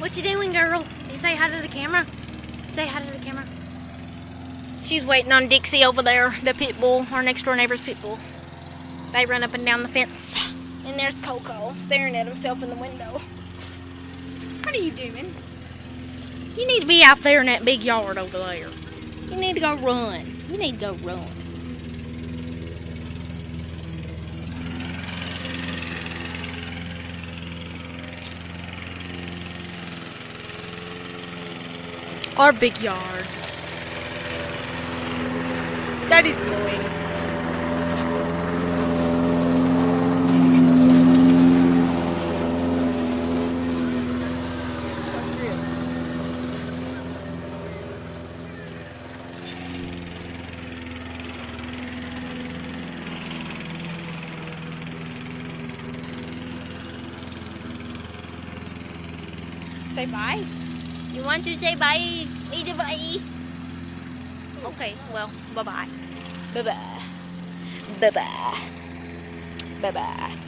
What you doing, girl? You say hi to the camera? Say hi to the camera. She's waiting on Dixie over there, the pit bull, our next door neighbor's pit bull. They run up and down the fence. And there's Coco staring at himself in the window. What are you doing? You need to be out there in that big yard over there. You need to go run. You need to go run. Our big yard. That is annoying. Say bye. You want to say bye? Say bye. Okay, well, bye-bye. Bye-bye. Bye-bye. Bye-bye.